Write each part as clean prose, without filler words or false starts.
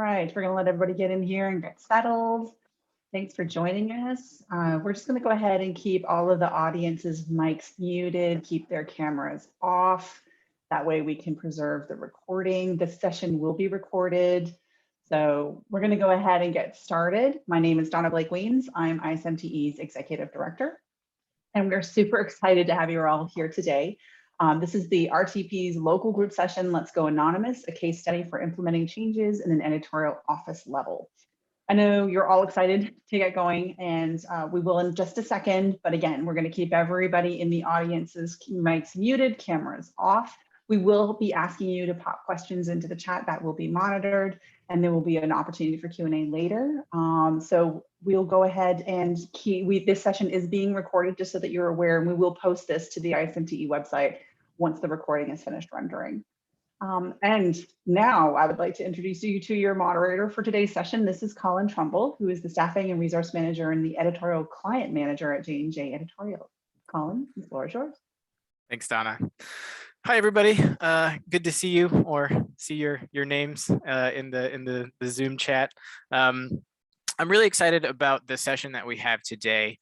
right, we're going to let everybody get in here and get settled. Thanks for joining us. We're just going to go ahead and keep all of the audience's mics muted, keep their cameras off. That way we can preserve the recording. This session will be recorded. So we're going to go ahead and get started. My name is Donna Blake-Weems. I'm ISMTE's Executive Director. And we're super excited to have you all here today. This is the RTP's local group session, Let's Go Anonymous, a case study for implementing changes in an editorial office level. I know you're all excited to get going, and we will in just a second. But again, we're going to keep everybody in the audience's mics muted, cameras off. We will be asking you to pop questions into the chat that will be monitored, and there will be an opportunity for Q&A later. So we'll go ahead and this session is being recorded just so that you're aware, and we will post this to the ISMTE website once the recording is finished rendering. And now I would like to introduce you to your moderator for today's session. This is Colin Trumbull, who is the Staffing and Resource Manager and the Editorial Client Manager at J&J Editorial. Colin, the floor is yours. Thanks, Donna. Hi, everybody. Good to see you or see your names in the Zoom chat. I'm really excited about the session that we have today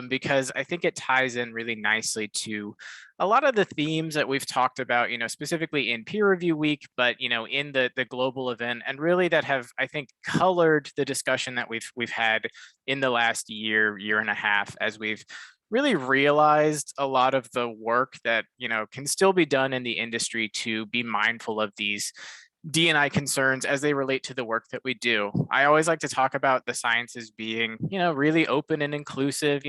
because I think it ties in really nicely to a lot of the themes that we've talked about, specifically in peer review week, but, in the global event, and really that have, I think, colored the discussion that we've had in the last year and a half, as we've really realized a lot of the work that, can still be done in the industry to be mindful of these D&I concerns as they relate to the work that we do. I always like to talk about the sciences being, really open and inclusive.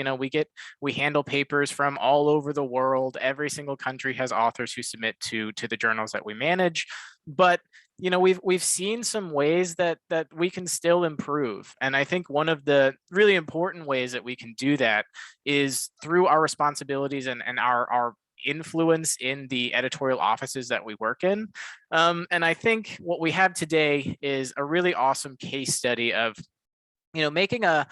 We handle papers from all over the world. Every single country has authors who submit to the journals that we manage. But we've seen some ways that we can still improve. And I think one of the really important ways that we can do that is through our responsibilities and our influence in the editorial offices that we work in. And I think what we have today is a really awesome case study of, making a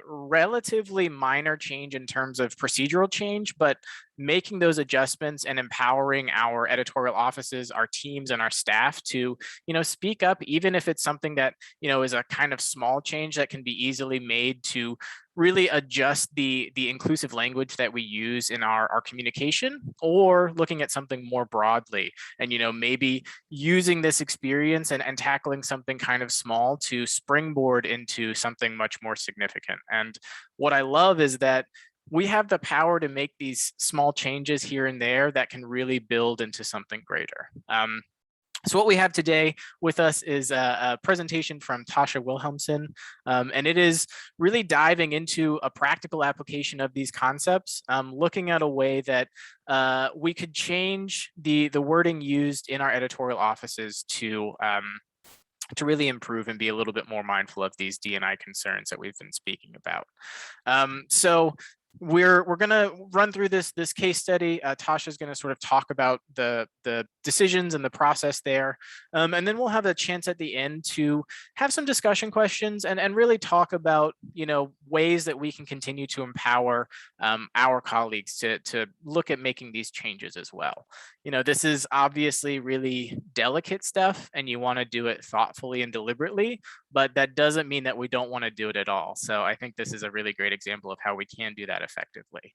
relatively minor change in terms of procedural change, but making those adjustments and empowering our editorial offices, our teams, and our staff to, speak up, even if it's something that, is a kind of small change that can be easily made to really adjust the inclusive language that we use in our communication, or looking at something more broadly and, maybe using this experience and tackling something kind of small to springboard into something much more significant. And what I love is that we have the power to make these small changes here and there that can really build into something greater. So what we have today with us is a presentation from Tasha Wilhelmsen, and it is really diving into a practical application of these concepts, looking at a way that we could change the wording used in our editorial offices to really improve and be a little bit more mindful of these D&I concerns that we've been speaking about. So we're going to run through this case study. Tasha is going to sort of talk about the decisions and the process there. And then we'll have a chance at the end to have some discussion questions and really talk about, ways that we can continue to empower our colleagues to look at making these changes as well. This is obviously really delicate stuff, and you want to do it thoughtfully and deliberately, but that doesn't mean that we don't want to do it at all. So I think this is a really great example of how we can do that effectively.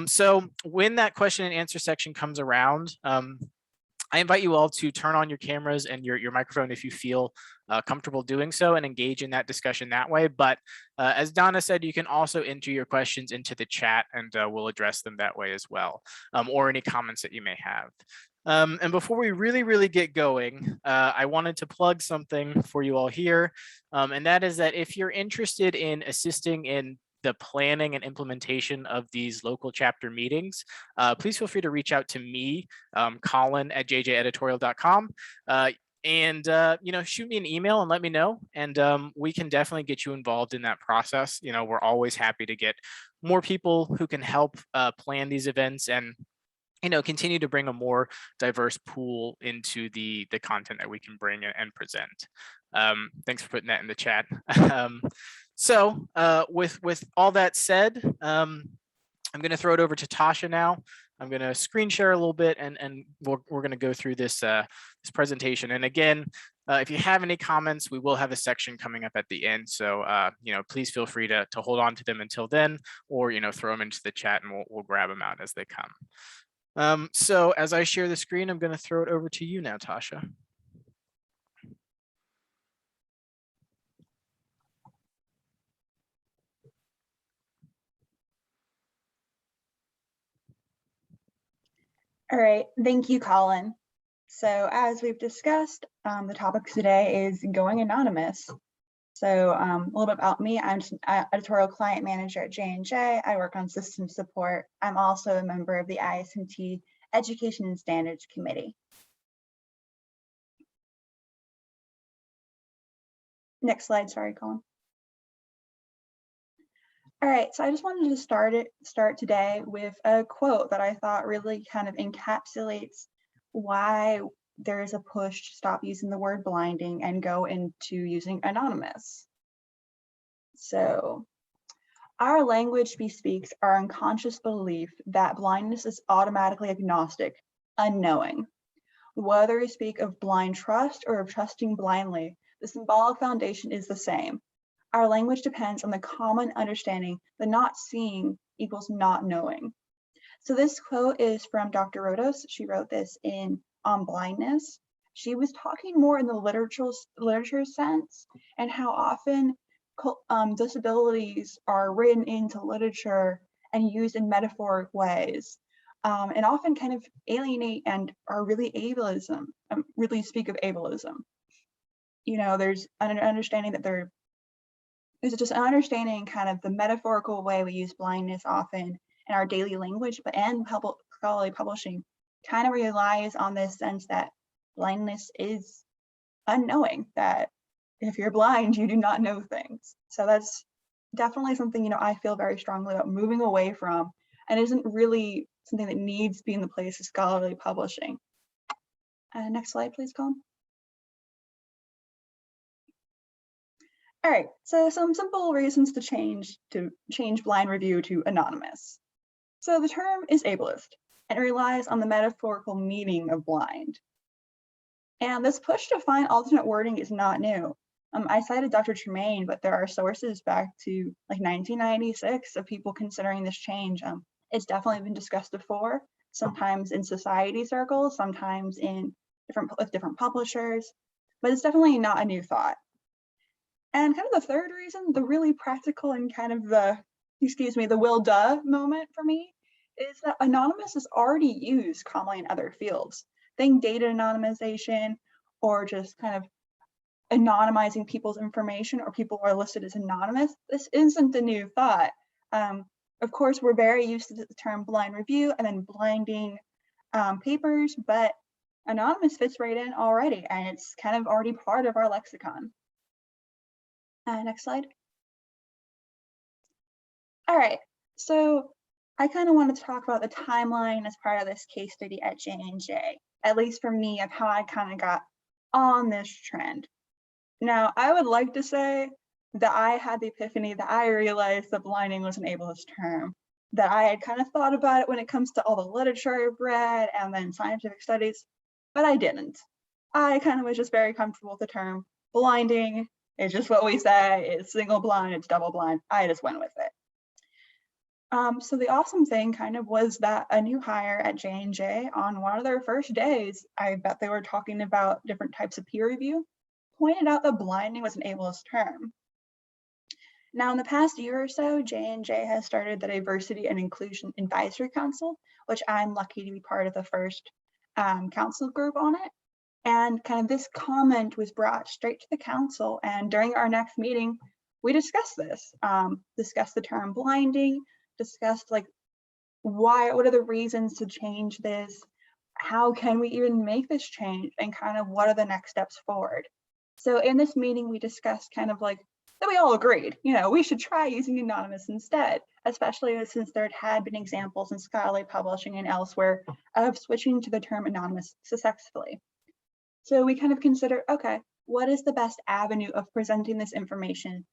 So when that question and answer section comes around, I invite you all to turn on your cameras and your microphone if you feel comfortable doing so, and engage in that discussion that way. But as Donna said, you can also enter your questions into the chat, and we'll address them that way as well, or any comments that you may have. And before we really get going, I wanted to plug something for you all here, and that is that if you're interested in assisting in the planning and implementation of these local chapter meetings, please feel free to reach out to me, Colin at jjeditorial.com, and shoot me an email and let me know, and we can definitely get you involved in that process. We're always happy to get more people who can help plan these events and continue to bring a more diverse pool into the content that we can bring and present. Thanks for putting that in the chat. So with all that said, I'm going to throw it over to Tasha now. I'm going to screen share a little bit, and we're going to go through this this presentation. And again, if you have any comments, we will have a section coming up at the end. So please feel free to hold on to them until then, or throw them into the chat, and we'll grab them out as they come. So as I share the screen, I'm going to throw it over to you now, Tasha. All right, thank you, Colin. So as we've discussed, the topic today is going anonymous. So a little bit about me, I'm an editorial client manager at J&J. I work on system support. I'm also a member of the ISMTE Education and Standards Committee. Next slide, sorry, Colin. All right, so I just wanted to start today with a quote that I thought really kind of encapsulates why there is a push to stop using the word blinding and go into using anonymous. So, our language bespeaks our unconscious belief that blindness is automatically agnostic, unknowing. Whether we speak of blind trust or of trusting blindly, the symbolic foundation is the same. Our language depends on the common understanding that not seeing equals not knowing. So this quote is from Dr. Rodos. She wrote this on blindness. She was talking more in the literature sense, and how often disabilities are written into literature and used in metaphoric ways, and often kind of alienate and are really ableism, really speak of ableism. There's an understanding that there's just an understanding kind of the metaphorical way we use blindness often in our daily language, but and scholarly publishing kind of relies on this sense that blindness is unknowing, that if you're blind, you do not know things. So that's definitely something, I feel very strongly about moving away from, and isn't really something that needs to be in the place of scholarly publishing. Next slide, please, Colin. All right, so some simple reasons to change blind review to anonymous. So the term is ableist and it relies on the metaphorical meaning of blind. And this push to find alternate wording is not new. I cited Dr. Tremaine, but there are sources back to like 1996 of people considering this change. It's definitely been discussed before, sometimes in society circles, sometimes with different publishers, but it's definitely not a new thought. And kind of the third reason, the really practical and kind of the will duh moment for me, is that anonymous is already used commonly in other fields. Think data anonymization, or just kind of anonymizing people's information, or people are listed as anonymous. This isn't a new thought. Of course, we're very used to the term blind review and then blinding papers, but anonymous fits right in already, and it's kind of already part of our lexicon. Next slide. All right, so I kind of want to talk about the timeline as part of this case study at J&J, at least for me, of how I kind of got on this trend. Now, I would like to say that I had the epiphany that I realized that blinding was an ableist term, that I had kind of thought about it when it comes to all the literature I've read and then scientific studies, but I didn't. I kind of was just very comfortable with the term blinding. It's just what we say. It's single blind, it's double blind. I just went with it. So the awesome thing kind of was that a new hire at J&J, on one of their first days, I bet they were talking about different types of peer review, pointed out that blinding was an ableist term. Now, in the past year or so, J&J has started the Diversity and Inclusion Advisory Council, which I'm lucky to be part of the first council group on it. And kind of this comment was brought straight to the council. And during our next meeting, we discussed this, discussed the term blinding, discussed like what are the reasons to change this? How can we even make this change? And kind of what are the next steps forward? So in this meeting, we discussed kind of like that we all agreed, we should try using anonymous instead, especially since there had been examples in scholarly publishing and elsewhere of switching to the term anonymous successfully. So we kind of consider, okay, what is the best avenue of presenting this information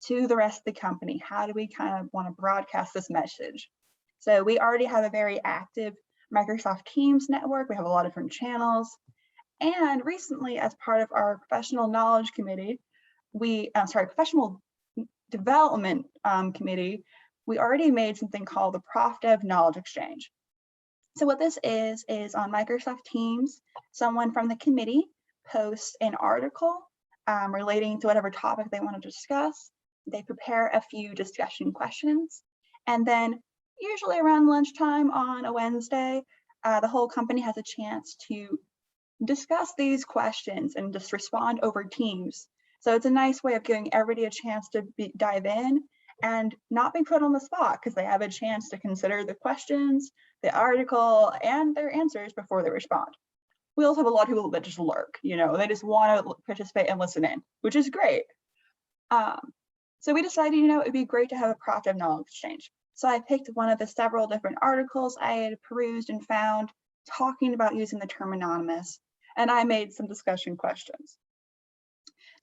to the rest of the company? How do we kind of want to broadcast this message? So we already have a very active Microsoft Teams network. We have a lot of different channels. And recently, as part of our professional knowledge committee, professional development committee, we already made something called the Prof Dev Knowledge Exchange. So what this is on Microsoft Teams, someone from the committee posts an article relating to whatever topic they want to discuss. They prepare a few discussion questions, and then usually around lunchtime on a Wednesday, the whole company has a chance to discuss these questions and just respond over Teams. So it's a nice way of giving everybody a chance to dive in and not be put on the spot, because they have a chance to consider the questions, the article, and their answers before they respond. We also have a lot of people that just lurk, they just want to participate and listen in, which is great. So we decided, it'd be great to have a Prof Dev Knowledge Exchange. So I picked one of the several different articles I had perused and found talking about using the term anonymous, and I made some discussion questions.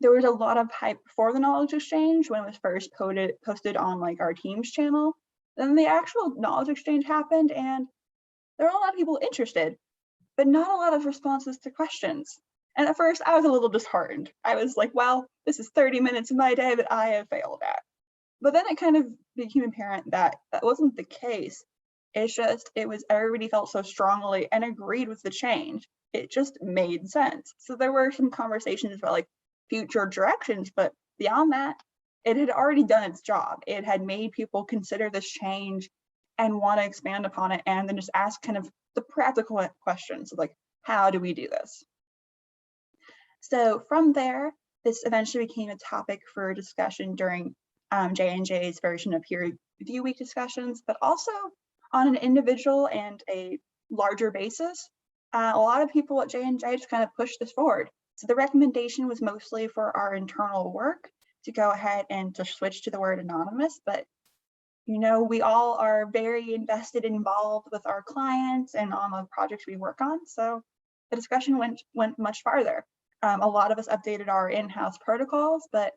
There was a lot of hype for the knowledge exchange when it was first posted on our Teams channel. Then the actual knowledge exchange happened, and there were a lot of people interested, but not a lot of responses to questions. And at first I was a little disheartened. I was like, well, this is 30 minutes of my day that I have failed at. But then it kind of became apparent that that wasn't the case. It's just, everybody felt so strongly and agreed with the change. It just made sense. So there were some conversations about future directions, but beyond that, it had already done its job. It had made people consider this change and want to expand upon it, and then just ask kind of the practical questions of how do we do this? So from there, this eventually became a topic for discussion during J&J's version of peer review week discussions, but also on an individual and a larger basis. A lot of people at J&J just kind of pushed this forward. So the recommendation was mostly for our internal work to go ahead and to switch to the word anonymous, but we all are very invested and involved with our clients and on the projects we work on. So the discussion went much farther. A lot of us updated our in-house protocols, but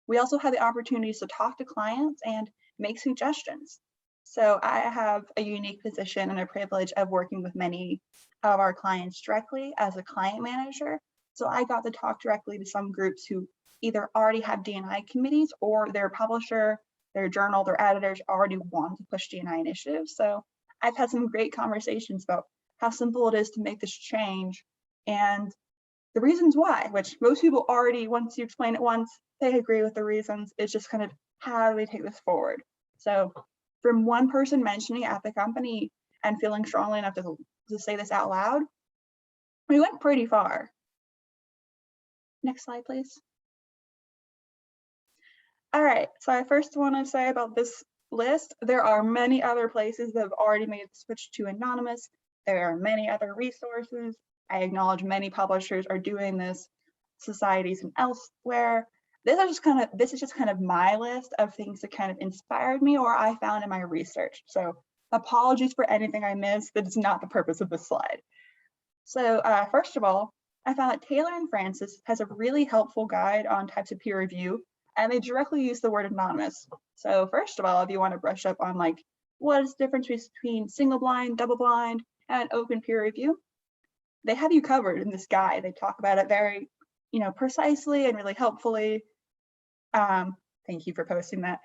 we also had the opportunities to talk to clients and make suggestions. So I have a unique position and a privilege of working with many of our clients directly as a client manager. So I got to talk directly to some groups who either already have D&I committees, or their publisher, their journal, their editors already want to push D&I initiatives. So I've had some great conversations about how simple it is to make this change and the reasons why, which most people already, once you explain it once, they agree with the reasons. It's just kind of how do we take this forward? So from one person mentioning at the company and feeling strongly enough to say this out loud, we went pretty far. Next slide, please. All right, so I first want to say about this list, there are many other places that have already made the switch to anonymous. There are many other resources. I acknowledge many publishers are doing this, societies and elsewhere. This is just kind of my list of things that kind of inspired me or I found in my research. So apologies for anything I missed. That is not the purpose of this slide. So first of all, I found that Taylor and Francis has a really helpful guide on types of peer review, and they directly use the word anonymous. So first of all, if you want to brush up on what is the difference between single blind, double blind, and open peer review, they have you covered in this guide. They talk about it very, precisely and really helpfully. Thank you for posting that.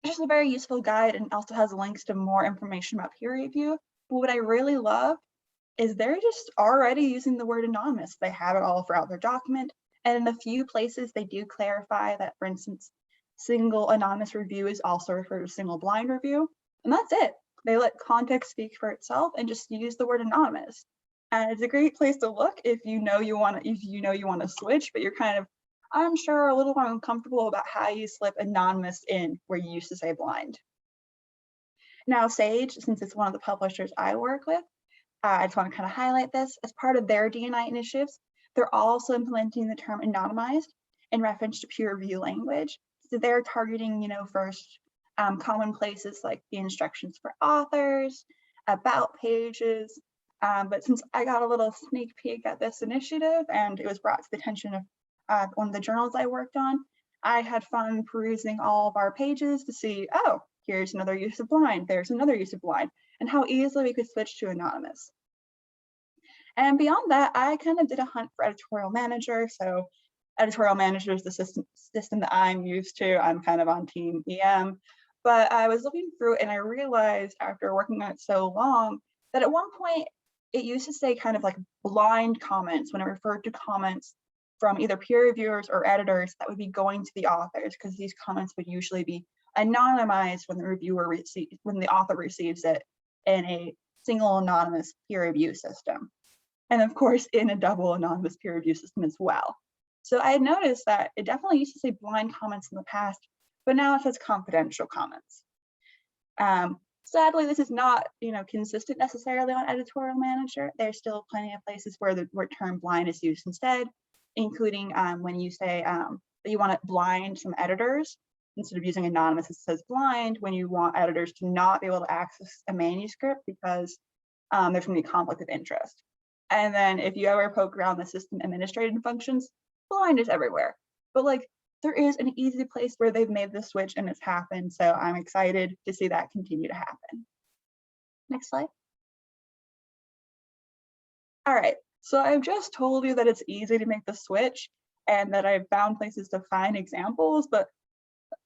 Just a very useful guide, and also has links to more information about peer review. But what I really love is they're just already using the word anonymous. They have it all throughout their document. And in a few places, they do clarify that, for instance, single anonymous review is also referred to single blind review. And that's it. They let context speak for itself and just use the word anonymous. And it's a great place to look if you know you want to switch, but you're kind of unsure, a little more uncomfortable about how you slip anonymous in where you used to say blind. Now, Sage, since it's one of the publishers I work with, I just want to kind of highlight this. As part of their D&I initiatives, they're also implementing the term anonymized in reference to peer review language. So they're targeting, first common places like the instructions for authors, about pages. But since I got a little sneak peek at this initiative and it was brought to the attention of one of the journals I worked on, I had fun perusing all of our pages to see, oh, here's another use of blind, there's another use of blind. and how easily we could switch to anonymous. And beyond that, I kind of did a hunt for editorial manager. So editorial manager is the system that I'm used to. I'm kind of on team EM, but I was looking through it and I realized after working on it so long that at one point it used to say kind of like blind comments when it referred to comments from either peer reviewers or editors that would be going to the authors, because these comments would usually be anonymized when the author receives it in a single anonymous peer review system. And of course, in a double anonymous peer review system as well. So I had noticed that it definitely used to say blind comments in the past, but now it says confidential comments. Sadly, this is not, consistent necessarily on Editorial Manager. There's still plenty of places where the word term blind is used instead, including when you say that you want it blind some editors. Instead of using anonymous, it says blind when you want editors to not be able to access a manuscript because there's going to be conflict of interest. And then if you ever poke around the system administrative functions, blind is everywhere. But like, there is an easy place where they've made the switch and it's happened. So I'm excited to see that continue to happen. Next slide. All right, so I've just told you that it's easy to make the switch and that I've found places to find examples, but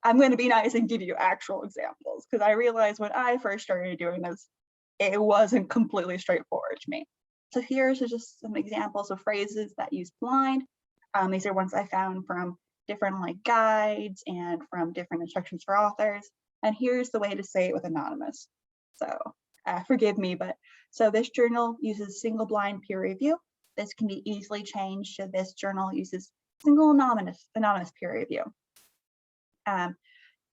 I'm going to be nice and give you actual examples because I realized when I first started doing this, it wasn't completely straightforward to me. So here's just some examples of phrases that use blind. These are ones I found from different like guides and from different instructions for authors. And here's the way to say it with anonymous. So forgive me, but so this journal uses single blind peer review. This can be easily changed to this journal uses single anonymous peer review.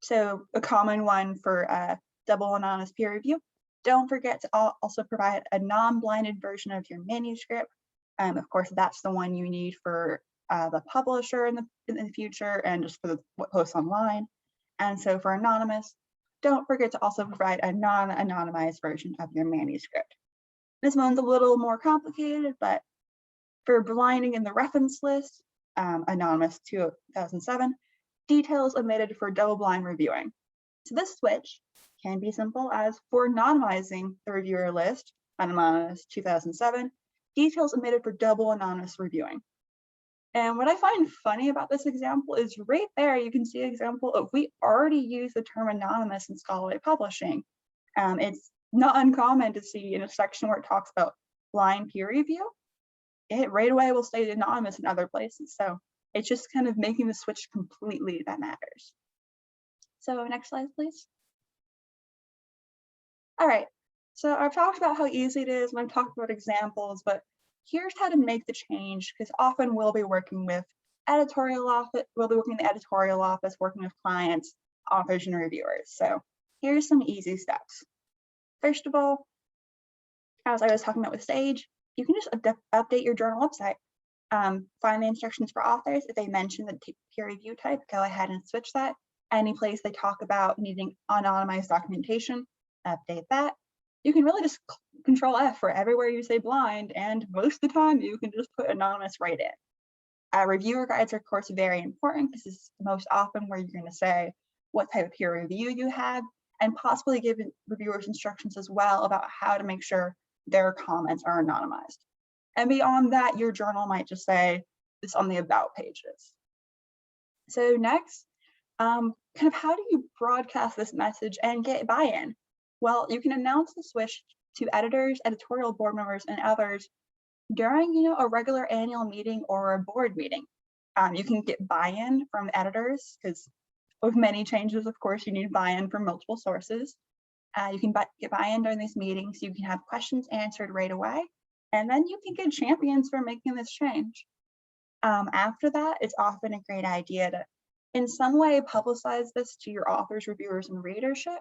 So a common one for double anonymous peer review. Don't forget to also provide a non-blinded version of your manuscript. Of course, that's the one you need for the publisher in the future and just for what posts online. And so for anonymous, don't forget to also provide a non-anonymized version of your manuscript. This one's a little more complicated, but for blinding in the reference list, anonymous 2007, details omitted for double-blind reviewing. So this switch can be simple as for anonymizing the reviewer list, anonymous 2007, details omitted for double anonymous reviewing. And what I find funny about this example is right there, you can see an example of we already use the term anonymous in scholarly publishing. It's not uncommon to see in a section where it talks about blind peer review, it right away will state anonymous in other places. So it's just kind of making the switch completely that matters. So next slide, please. All right, so I've talked about how easy it is and I've talked about examples, but here's how to make the change, because often we'll be working with editorial office, we'll be working in the editorial office, working with clients, authors, and reviewers. So here's some easy steps. First of all, as I was talking about with Sage, you can just update your journal website. Find the instructions for authors. If they mention the peer review type, go ahead and switch that. Any place they talk about needing anonymized documentation, update that. You can really just Control F for everywhere you say blind, and most of the time you can just put anonymous right in. Reviewer guides are of course very important. This is most often where you're going to say what type of peer review you have and possibly give reviewers instructions as well about how to make sure their comments are anonymized. And beyond that, your journal might just say this on the about pages. So next, kind of how do you broadcast this message and get buy-in? Well, you can announce the switch to editors, editorial board members, and others during a regular annual meeting or a board meeting. You can get buy-in from editors because with many changes, of course, you need buy-in from multiple sources. You can get buy-in during these meetings. You can have questions answered right away, and then you can get champions for making this change. After that, it's often a great idea to, in some way, publicize this to your authors, reviewers, and readership.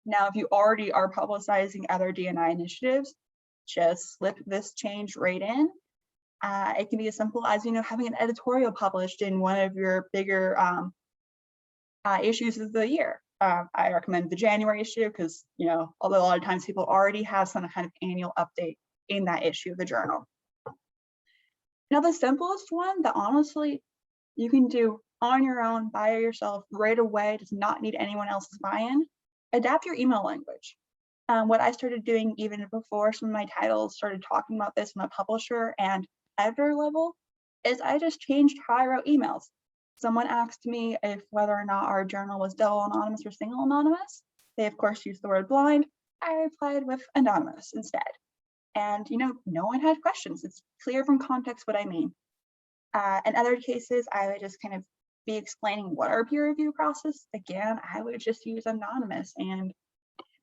Now, if you already are publicizing other D&I initiatives, just slip this change right in. It can be as simple as having an editorial published in one of your bigger issues of the year. I recommend the January issue because although a lot of times people already have some kind of annual update in that issue of the journal. Now, the simplest one that honestly you can do on your own by yourself right away, does not need anyone else's buy-in. Adapt your email language. What I started doing even before some of my titles started talking about this on a publisher and editor level is I just changed how I wrote emails. Someone asked me if whether or not our journal was double anonymous or single anonymous. They of course used the word blind. I replied with anonymous instead. And no one had questions. It's clear from context what I mean. In other cases, I would just kind of be explaining what our peer review process. Again, I would just use anonymous. And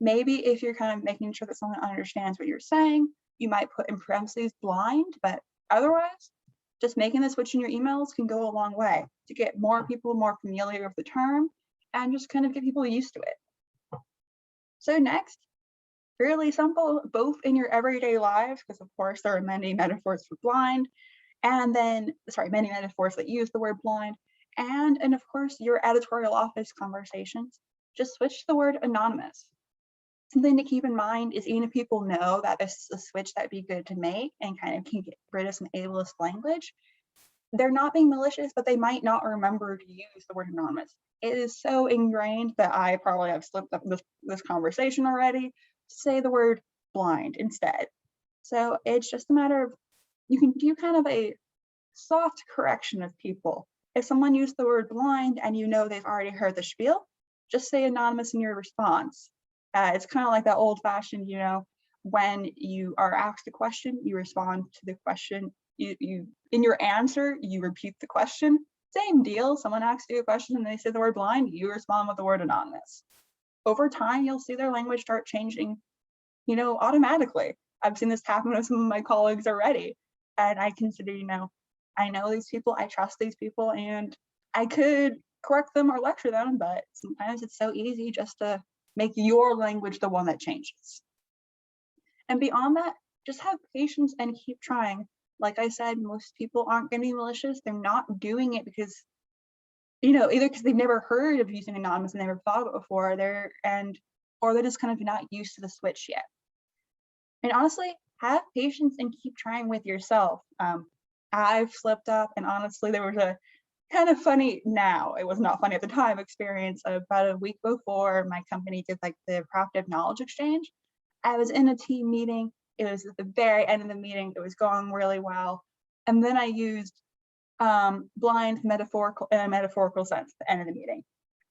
maybe if you're kind of making sure that someone understands what you're saying, you might put in parentheses blind, but otherwise, just making the switch in your emails can go a long way to get more people more familiar with the term and just kind of get people used to it. So next, really simple, both in your everyday lives, because of course there are many metaphors for blind, and then, many metaphors that use the word blind, and of course your editorial office conversations, just switch the word anonymous. Something to keep in mind is even if people know that this is a switch that'd be good to make and kind of can get rid of some ableist language, they're not being malicious, but they might not remember to use the word anonymous. It is so ingrained that I probably have slipped up this conversation already to say the word blind instead. So it's just a matter of, you can do kind of a soft correction of people. If someone used the word blind and they've already heard the spiel, just say anonymous in your response. It's kind of like that old fashioned, when you are asked a question, you respond to the question. You in your answer, you repeat the question. Same deal. Someone asks you a question and they say the word blind, you respond with the word anonymous. Over time, you'll see their language start changing, automatically. I've seen this happen with some of my colleagues already. And I consider, I know these people, I trust these people, and I could correct them or lecture them, but sometimes it's so easy just to make your language the one that changes. And beyond that, just have patience and keep trying. Like I said, most people aren't going to be malicious. They're not doing it because, either because they've never heard of using anonymous and never thought of it before, or they're just kind of not used to the switch yet. And honestly, have patience and keep trying with yourself. I've slipped up, and honestly, there was a kind of funny, now it was not funny at the time, experience about a week before my company did like the Proactive Knowledge Exchange. I was in a team meeting. It was at the very end of the meeting. It was going really well. And then I used blind metaphorical in a metaphorical sense at the end of the meeting.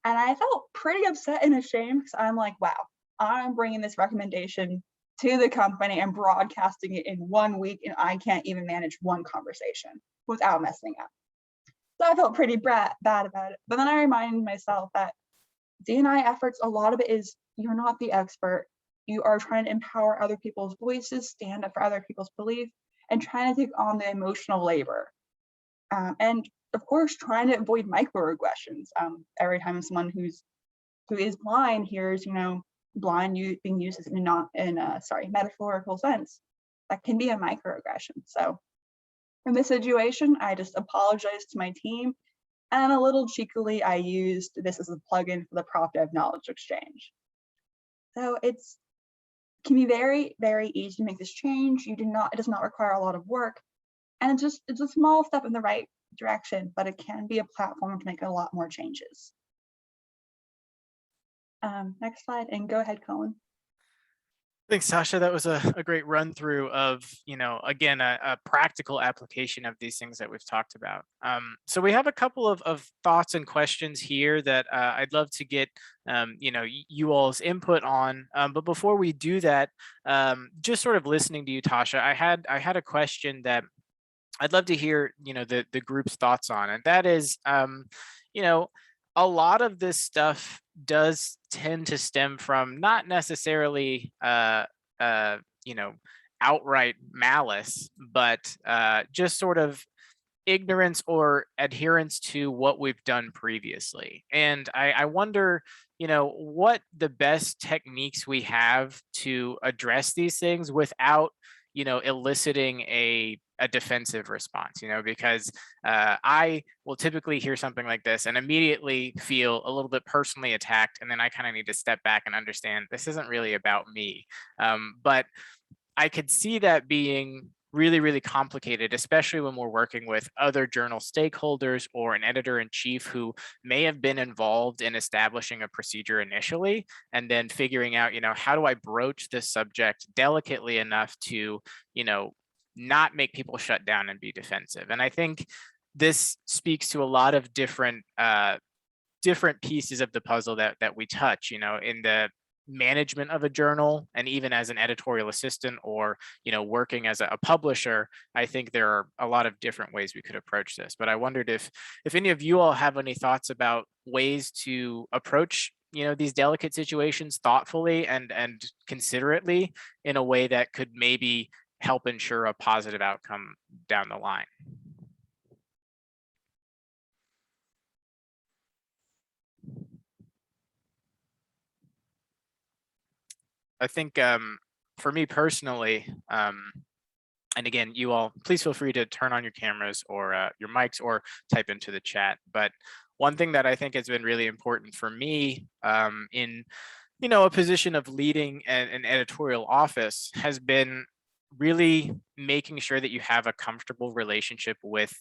And I felt pretty upset and ashamed because I'm like, wow, I'm bringing this recommendation to the company and broadcasting it in 1 week, and I can't even manage one conversation without messing up. So I felt pretty bad about it. But then I reminded myself that D&I efforts, a lot of it is you're not the expert. You are trying to empower other people's voices, stand up for other people's belief, and trying to take on the emotional labor. And of course, trying to avoid microaggressions. Every time someone who is blind hears, blind being used as in a metaphorical sense, that can be a microaggression. So in this situation, I just apologized to my team, and a little cheekily, I used this as a plugin for the Proactive Knowledge Exchange. So it can be very, very easy to make this change. It does not require a lot of work, and it's a small step in the right direction, but it can be a platform to make a lot more changes. Next slide, and go ahead, Colin. Thanks, Tasha. That was a great run through of, again, a practical application of these things that we've talked about. So we have a couple of thoughts and questions here that I'd love to get, you all's input on. But before we do that, just sort of listening to you, Tasha, I had a question that I'd love to hear, the group's thoughts on, and that is, a lot of this stuff does tend to stem from not necessarily, outright malice, but just sort of ignorance or adherence to what we've done previously. And I wonder, what the best techniques we have to address these things without, eliciting a defensive response, because I will typically hear something like this and immediately feel a little bit personally attacked. And then I kind of need to step back and understand this isn't really about me. But I could see that being really, really complicated, especially when we're working with other journal stakeholders or an editor-in-chief who may have been involved in establishing a procedure initially, and then figuring out, how do I broach this subject delicately enough to, not make people shut down and be defensive. And I think this speaks to a lot of different pieces of the puzzle that we touch, in the management of a journal, and even as an editorial assistant or working as a publisher. I think there are a lot of different ways we could approach this, but I wondered if any of you all have any thoughts about ways to approach these delicate situations thoughtfully and considerately, in a way that could maybe help ensure a positive outcome down the line. I think for me personally, and again, you all, please feel free to turn on your cameras or your mics or type into the chat. But one thing that I think has been really important for me in a position of leading an editorial office has been really making sure that you have a comfortable relationship with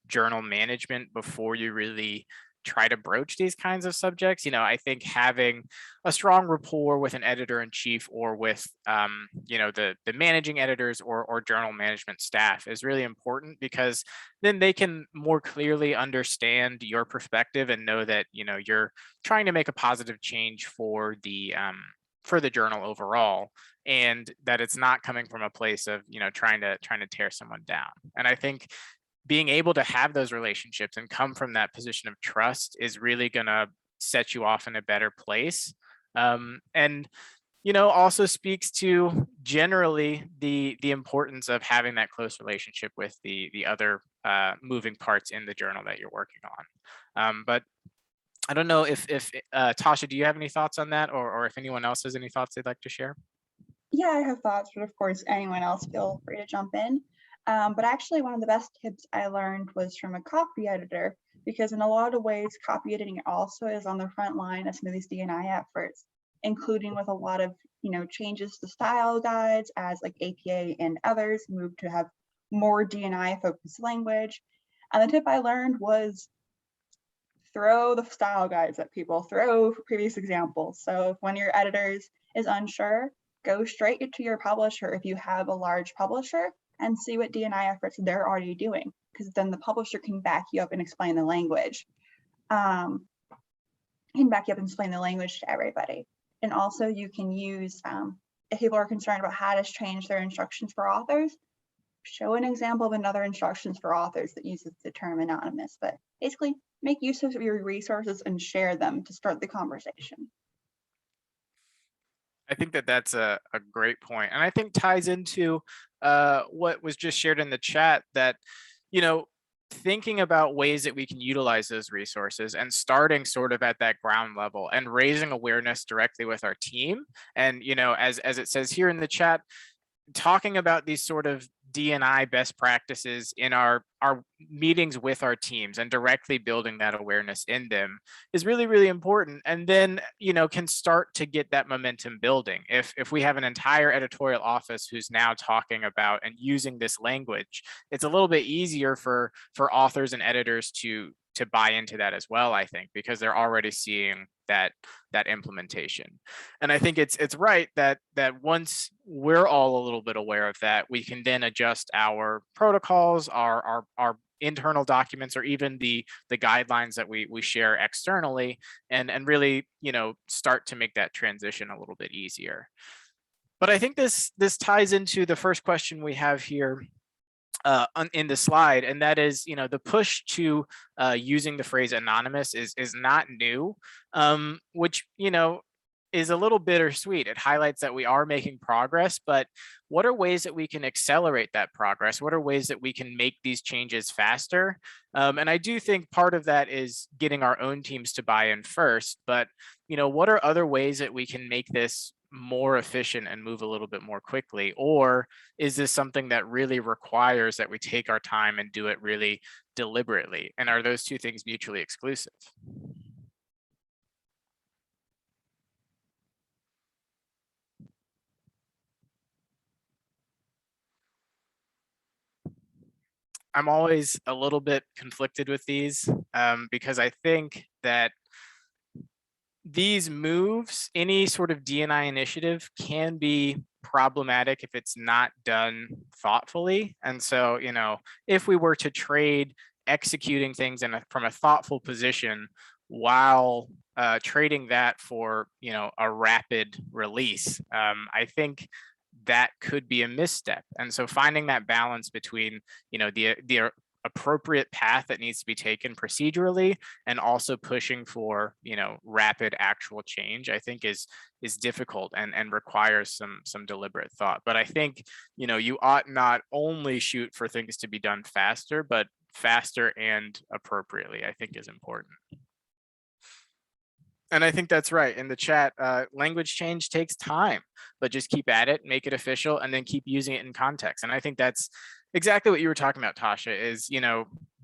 journal management before you really try to broach these kinds of subjects. I think having a strong rapport with an editor-in-chief or with the managing editors or journal management staff is really important, because then they can more clearly understand your perspective and know that you're trying to make a positive change for the journal overall, and that it's not coming from a place of trying to tear someone down. And I think being able to have those relationships and come from that position of trust is really going to set you off in a better place. And also speaks to generally the importance of having that close relationship with the other moving parts in the journal that you're working on. But I don't know if Tasha, do you have any thoughts on that, or if anyone else has any thoughts they'd like to share? Yeah, I have thoughts, but of course, anyone else feel free to jump in. But actually, one of the best tips I learned was from a copy editor, because in a lot of ways, copy editing also is on the front line of some of these D&I efforts, including with a lot of changes to style guides as like APA and others move to have more D&I focused language. And the tip I learned was throw the style guides at people, throw previous examples. So if one of your editors is unsure, go straight to your publisher if you have a large publisher and see what D&I efforts they're already doing, because then the publisher can back you up and explain the language. To everybody. And also you can use, if people are concerned about how to change their instructions for authors, show an example of another instructions for authors that uses the term anonymous, but basically make use of your resources and share them to start the conversation. I think that's a great point, and I think ties into what was just shared in the chat, that thinking about ways that we can utilize those resources and starting sort of at that ground level and raising awareness directly with our team. And as it says here in the chat, talking about these sort of D&I best practices in our meetings with our teams and directly building that awareness in them is really, really important. And then, can start to get that momentum building. If we have an entire editorial office who's now talking about and using this language, it's a little bit easier for authors and editors to buy into that as well, I think, because they're already seeing that implementation. And I think it's right that once we're all a little bit aware of that, we can then adjust our protocols, our internal documents, or even the guidelines that we share externally, and really start to make that transition a little bit easier. But I think this ties into the first question we have here in the slide, and that is, the push to using the phrase anonymous is not new, which is a little bittersweet. It highlights that we are making progress, but what are ways that we can accelerate that progress? What are ways that we can make these changes faster? And I do think part of that is getting our own teams to buy in first, but what are other ways that we can make this more efficient and move a little bit more quickly? Or is this something that really requires that we take our time and do it really deliberately? And are those two things mutually exclusive? I'm always a little bit conflicted with these because I think that these moves, any sort of D&I initiative can be problematic if it's not done thoughtfully. And so, if we were to trade executing things from a thoughtful position while trading that for, a rapid release, I think that could be a misstep. And so finding that balance between, the appropriate path that needs to be taken procedurally and also pushing for rapid actual change, I think is difficult and requires some deliberate thought. But I think you ought not only shoot for things to be done faster, but faster and appropriately, I think is important. And I think that's right. In the chat, language change takes time, but just keep at it, make it official, and then keep using it in context. And I think that's exactly what you were talking about, Tasha, is,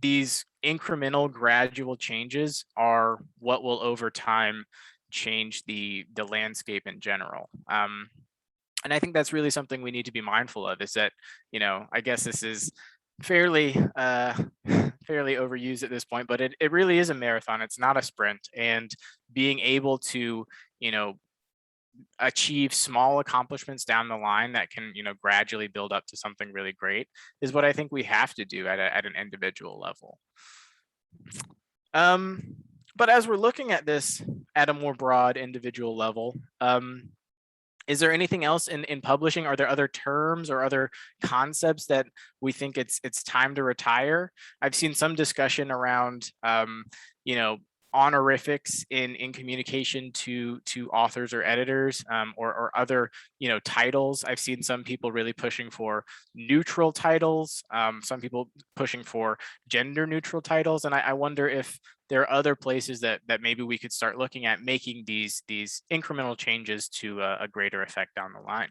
these incremental gradual changes are what will over time change the landscape in general. And I think that's really something we need to be mindful of, is that, I guess this is fairly fairly overused at this point, but it really is a marathon. It's not a sprint. And being able to achieve small accomplishments down the line that can gradually build up to something really great is what I think we have to do at an individual level. But as we're looking at this at a more broad individual level, is there anything else in publishing? Are there other terms or other concepts that we think it's time to retire? I've seen some discussion around, honorifics in communication to authors or editors, or other titles. I've seen some people really pushing for neutral titles, some people pushing for gender neutral titles, and I wonder if there are other places that maybe we could start looking at making these incremental changes to a greater effect down the line.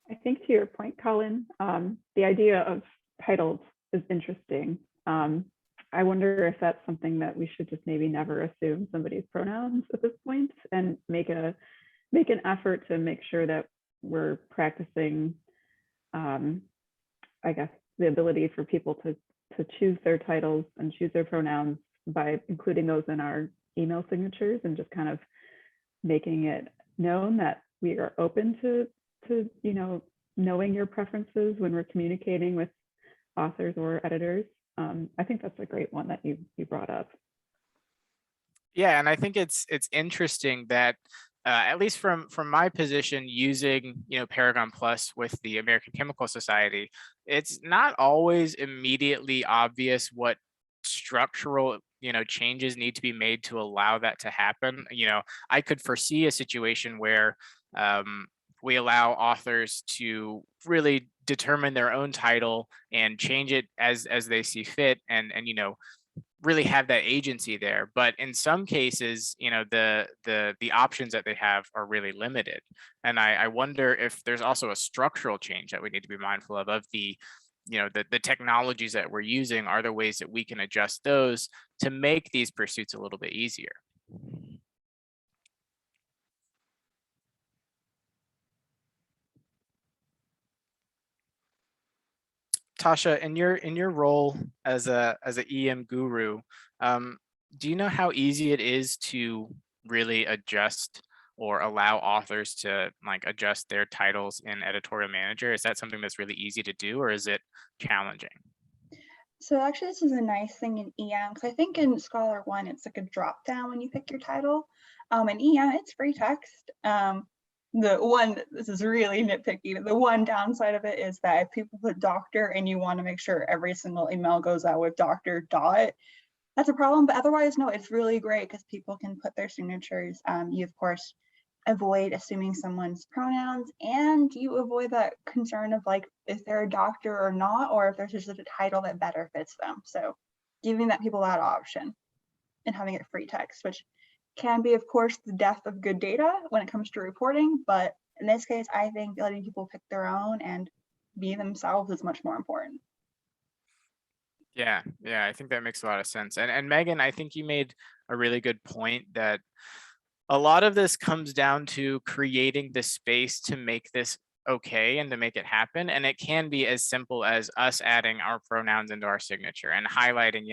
I think to your point, Colin, the idea of titles is interesting. I wonder if that's something that we should just maybe never assume somebody's pronouns at this point, and make an effort to make sure that we're practicing, I guess, the ability for people to choose their titles and choose their pronouns by including those in our email signatures, and just kind of making it known that we are open to knowing your preferences when we're communicating with authors or editors. I think that's a great one that you brought up. Yeah, and I think it's interesting that at least from my position using Paragon Plus with the American Chemical Society, it's not always immediately obvious what structural changes need to be made to allow that to happen. I could foresee a situation where we allow authors to really determine their own title and change it as they see fit, and really have that agency there. But in some cases, the options that they have are really limited. And I wonder if there's also a structural change that we need to be mindful of the technologies that we're using. Are there ways that we can adjust those to make these pursuits a little bit easier? Tasha, in your role as a EM guru, do you know how easy it is to really adjust or allow authors to adjust their titles in Editorial Manager? Is that something that's really easy to do, or is it challenging? So actually, this is a nice thing in EM, because I think in Scholar One it's like a drop down when you pick your title. In EM, it's free text. This is really nitpicky, but the one downside of it is that if people put doctor and you want to make sure every single email goes out with doctor dot, that's a problem. But otherwise, no, it's really great because people can put their signatures. You of course avoid assuming someone's pronouns, and you avoid that concern of if they're a doctor or not, or if there's just a title that better fits them. So giving people that option and having it free text, which can be, of course, the death of good data when it comes to reporting. But in this case, I think letting people pick their own and be themselves is much more important. Yeah, I think that makes a lot of sense. And Megan, I think you made a really good point that a lot of this comes down to creating the space to make this okay and to make it happen. And it can be as simple as us adding our pronouns into our signature and highlighting,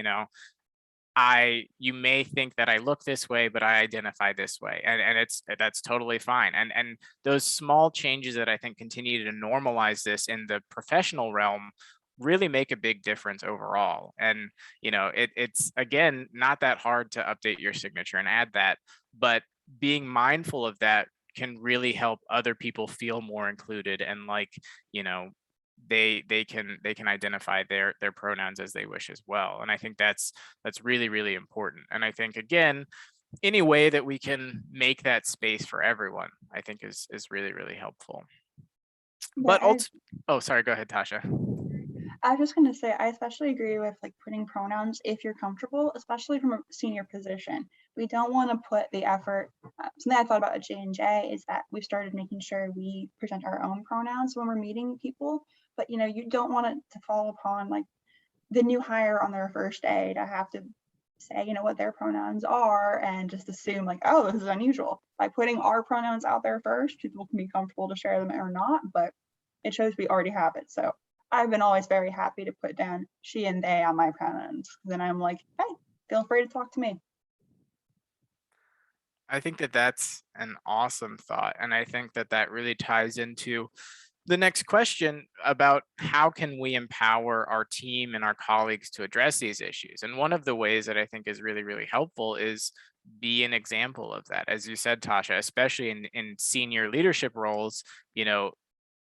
you may think that I look this way, but I identify this way. And that's totally fine. And those small changes that I think continue to normalize this in the professional realm really make a big difference overall. And, it's again, not that hard to update your signature and add that, but being mindful of that can really help other people feel more included and like, you know, they can identify their pronouns as they wish as well. And I think that's really, really important. And I think again, any way that we can make that space for everyone, I think is really, really helpful. But oh, sorry, go ahead, Tasha. I was just going to say, I especially agree with like putting pronouns if you're comfortable, especially from a senior position. We don't want to put the effort. Something I thought about at J&J is that we started making sure we present our own pronouns when we're meeting people. But you don't want it to fall upon like the new hire on their first day to have to say, what their pronouns are and just assume like, oh, this is unusual. By putting our pronouns out there first, people can be comfortable to share them or not, but it shows we already have it. So I've been always very happy to put down she and they on my pronouns. Then I'm like, hey, feel free to talk to me. I think that that's an awesome thought. And I think that that really ties into the next question about how can we empower our team and our colleagues to address these issues. And one of the ways that I think is really, really helpful is be an example of that. As you said, Tasha, especially in senior leadership roles,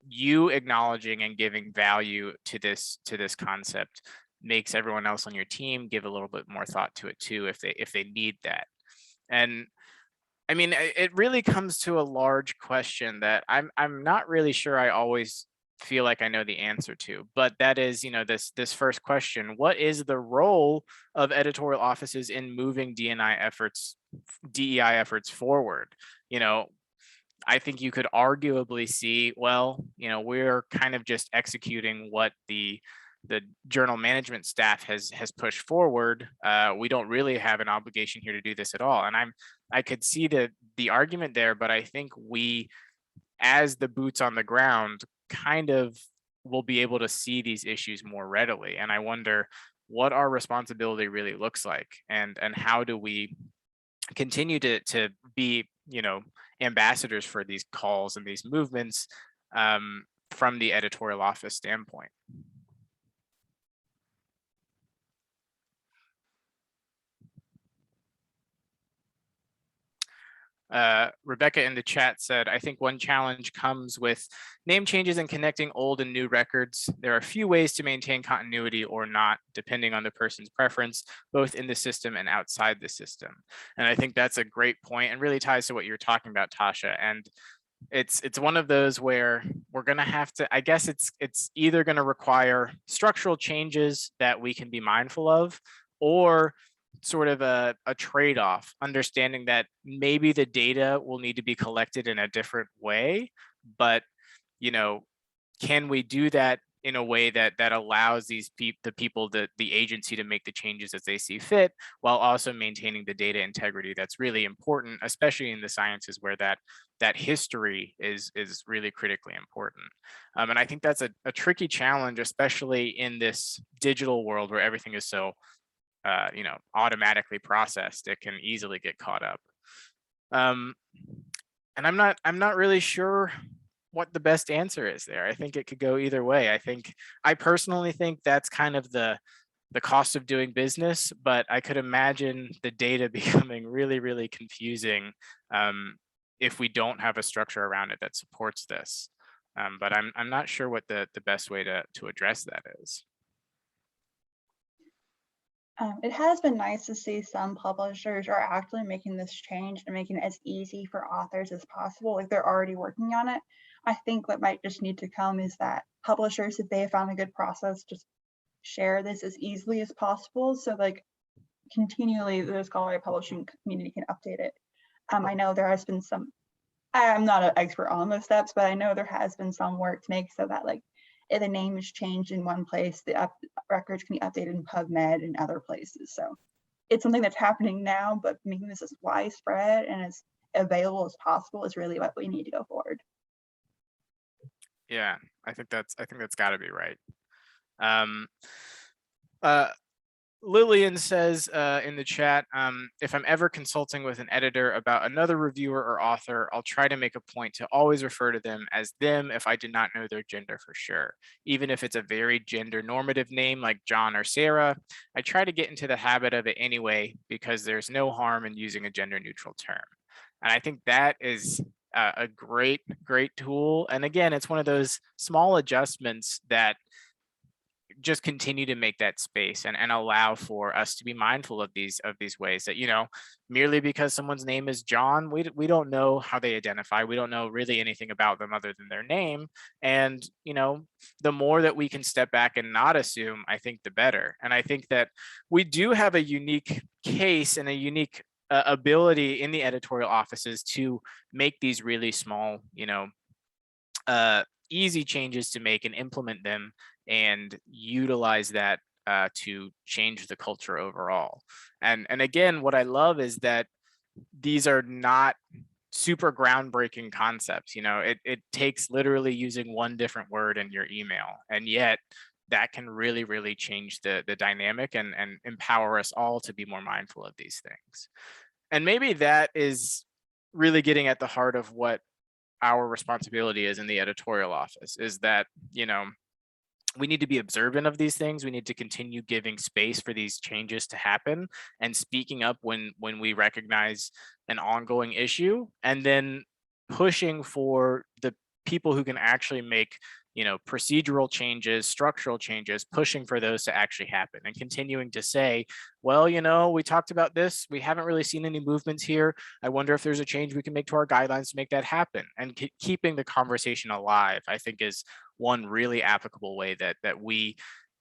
you acknowledging and giving value to this concept makes everyone else on your team give a little bit more thought to it too, if they need that. And I mean, it really comes to a large question that I'm not really sure I always feel like I know the answer to, but that is, this first question: what is the role of editorial offices in moving DEI efforts forward? I think you could arguably see, well, we're kind of just executing what the journal management staff has pushed forward. We don't really have an obligation here to do this at all. And I could see the argument there, but I think we, as the boots on the ground, kind of will be able to see these issues more readily. And I wonder what our responsibility really looks like, and how do we continue to be, ambassadors for these calls and these movements from the editorial office standpoint. Rebecca in the chat said, I think one challenge comes with name changes and connecting old and new records. There are a few ways to maintain continuity or not, depending on the person's preference, both in the system and outside the system. And I think that's a great point and really ties to what you're talking about, Tasha. And it's one of those where we're going to have to, I guess it's either going to require structural changes that we can be mindful of, or sort of a trade-off, understanding that maybe the data will need to be collected in a different way, but can we do that in a way that allows the agency to make the changes as they see fit, while also maintaining the data integrity that's really important, especially in the sciences where that history is really critically important. And I think that's a tricky challenge, especially in this digital world where everything is so automatically processed. It can easily get caught up. And I'm not really sure what the best answer is there. I think it could go either way. I personally think that's kind of the cost of doing business, but I could imagine the data becoming really, really confusing if we don't have a structure around it that supports this. But I'm not sure what the best way to address that is. It has been nice to see some publishers are actually making this change and making it as easy for authors as possible. Like they're already working on it. I think what might just need to come is that publishers, if they have found a good process, just share this as easily as possible. So like continually the scholarly publishing community can update it. I know there has been some, I'm not an expert on those steps, but I know there has been some work to make so that like if the name is changed in one place, the records can be updated in PubMed and other places. So it's something that's happening now, but making this as widespread and as available as possible is really what we need to go forward. Yeah, I think that's got to be right. Um, uh, Lillian says in the chat, if I'm ever consulting with an editor about another reviewer or author, I'll try to make a point to always refer to them as them if I did not know their gender for sure. Even if it's a very gender normative name like John or Sarah, I try to get into the habit of it anyway because there's no harm in using a gender neutral term. And I think that is a great tool. And again, it's one of those small adjustments that just continue to make that space and allow for us to be mindful of these ways that, you know, merely because someone's name is John, we don't know how they identify. We don't know really anything about them other than their name. And, you know, the more that we can step back and not assume, I think the better. And I think that we do have a unique case and a unique ability in the editorial offices to make these really small, you know, easy changes to make and implement them and utilize that to change the culture overall. And again, what I love is that these are not super groundbreaking concepts. You know, it takes literally using one different word in your email, and yet that can really change the dynamic and empower us all to be more mindful of these things. And maybe that is really getting at the heart of what our responsibility is in the editorial office, is that, you know, we need to be observant of these things. We need to continue giving space for these changes to happen and speaking up when we recognize an ongoing issue, and then pushing for the people who can actually make, you know, procedural changes, structural changes, pushing for those to actually happen, and continuing to say, well, you know, we talked about this, we haven't really seen any movements here. I wonder if there's a change we can make to our guidelines to make that happen. And keeping the conversation alive, I think, is one really applicable way that we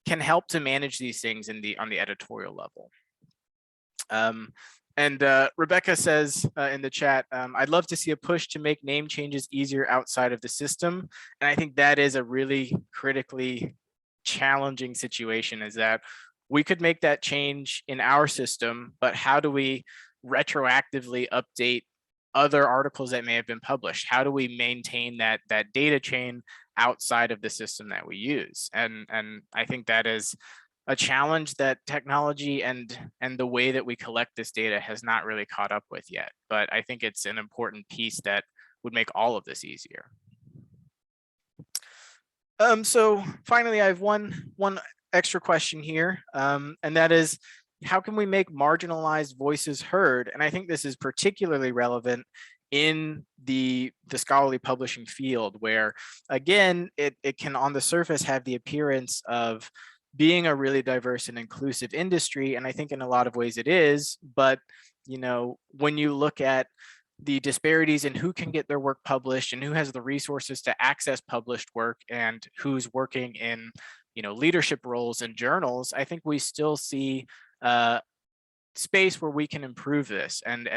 can help to manage these things on the editorial level. And Rebecca says in the chat, I'd love to see a push to make name changes easier outside of the system. And I think that is a really critically challenging situation, is that we could make that change in our system, but how do we retroactively update other articles that may have been published? How do we maintain that data chain outside of the system that we use? And I think that is a challenge that technology and the way that we collect this data has not really caught up with yet. But I think it's an important piece that would make all of this easier. So finally, I have one extra question here, and that is, how can we make marginalized voices heard? And I think this is particularly relevant in the scholarly publishing field, where, again, it can on the surface have the appearance of being a really diverse and inclusive industry. And I think in a lot of ways it is, but, you know, when you look at the disparities in who can get their work published and who has the resources to access published work and who's working in, you know, leadership roles in journals, I think we still see space where we can improve this. And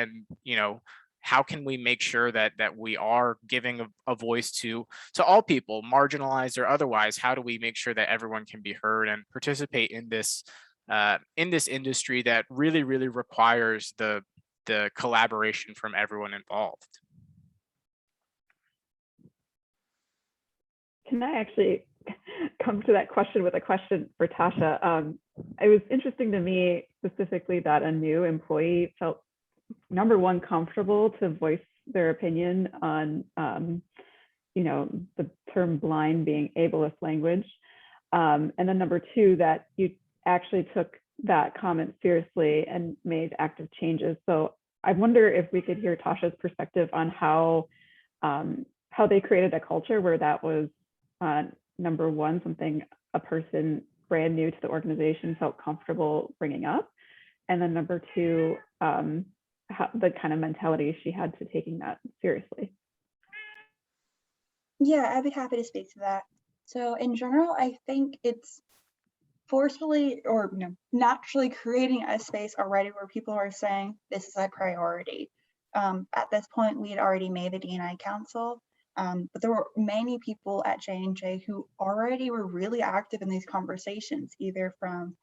you know, how can we make sure that we are giving a voice to all people, marginalized or otherwise? How do we make sure that everyone can be heard and participate in this industry that really requires the collaboration from everyone involved? Can I actually come to that question with a question for Tasha? It was interesting to me specifically that a new employee felt, number one, comfortable to voice their opinion on, you know, the term blind being ableist language. And then number two, that you actually took that comment seriously and made active changes. So I wonder if we could hear Tasha's perspective on how they created a culture where that was, number one, something a person brand new to the organization felt comfortable bringing up. And then number two, how, the kind of mentality she had to taking that seriously. Yeah, I'd be happy to speak to that. So in general, I think it's forcefully or naturally creating a space already where people are saying this is a priority. At this point, we had already made the D&I Council, but there were many people at J&J who already were really active in these conversations, either from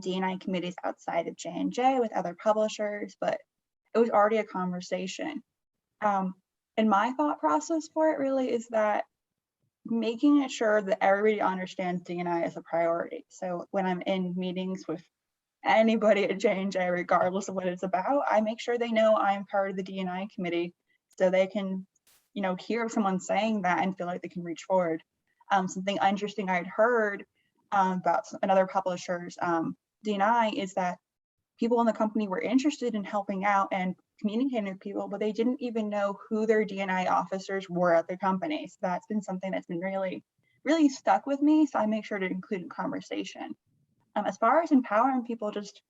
D&I committees outside of J&J with other publishers, but it was already a conversation. And my thought process for it really is that making sure that everybody understands D&I is a priority. So when I'm in meetings with anybody at J&J, regardless of what it's about, I make sure they know I'm part of the D&I committee, so they can, you know, hear someone saying that and feel like they can reach forward. Something interesting I'd heard about another publisher's D&I is that people in the company were interested in helping out and communicating with people, but they didn't even know who their D&I officers were at the company. So that's been something that's been really, really stuck with me. So I make sure to include in conversation. As far as empowering people, just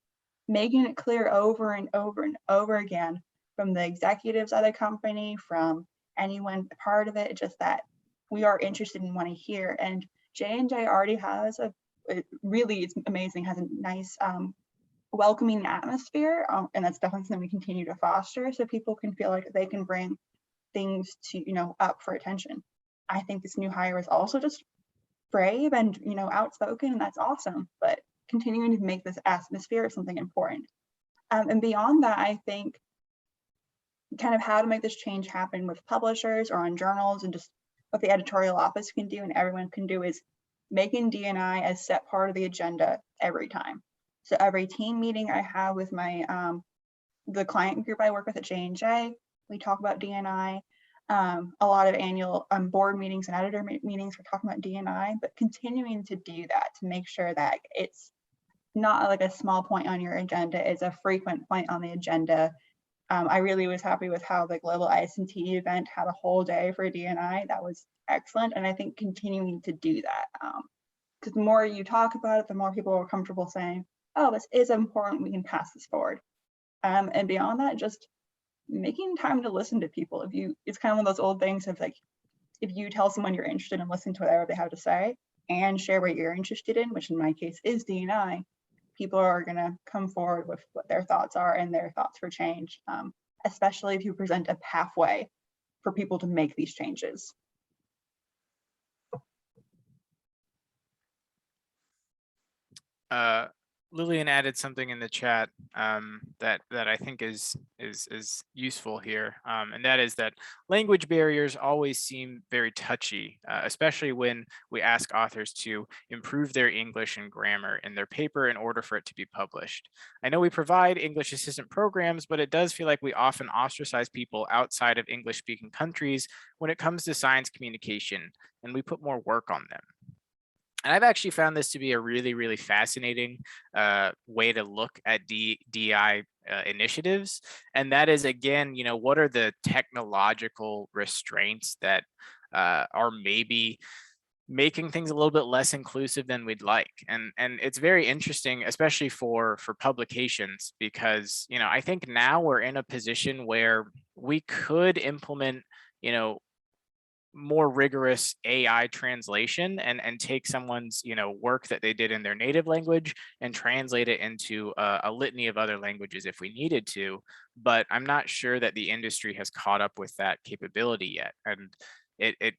making it clear over and over and over again from the executives of the company, from anyone part of it, just that we are interested and want to hear. And J&J already has it's amazing, has a nice welcoming atmosphere, and that's definitely something we continue to foster, so people can feel like they can bring things to, you know, up for attention. I think this new hire is also just brave and, you know, outspoken, and that's awesome, but continuing to make this atmosphere something important. And beyond that, I think kind of how to make this change happen with publishers or on journals, and just what the editorial office can do and everyone can do is making D&I a set part of the agenda every time. So every team meeting I have with my the client group I work with at J&J, we talk about D&I. A lot of annual board meetings and editor meetings, we're talking about D&I, but continuing to do that to make sure that it's not like a small point on your agenda, it's a frequent point on the agenda. I really was happy with how the Global ISMTE event had a whole day for D&I. That was excellent, and I think continuing to do that, because the more you talk about it, the more people are comfortable saying, oh, this is important, we can pass this forward. And beyond that, just making time to listen to people. It's kind of one of those old things of like, if you tell someone you're interested in listening to whatever they have to say and share what you're interested in, which in my case is D&I, people are going to come forward with what their thoughts are and their thoughts for change, especially if you present a pathway for people to make these changes. Lillian added something in the chat that I think is useful here, and that is that language barriers always seem very touchy, especially when we ask authors to improve their English and grammar in their paper in order for it to be published. I know we provide English assistant programs, but it does feel like we often ostracize people outside of English-speaking countries when it comes to science communication, and we put more work on them. And I've actually found this to be a really, really fascinating way to look at DI initiatives. And that is, again, you know, what are the technological restraints that are maybe making things a little bit less inclusive than we'd like. And it's very interesting, especially for publications, because, you know, I think now we're in a position where we could implement, you know, more rigorous AI translation and take someone's, you know, work that they did in their native language and translate it into a litany of other languages if we needed to. But I'm not sure that the industry has caught up with that capability yet. And it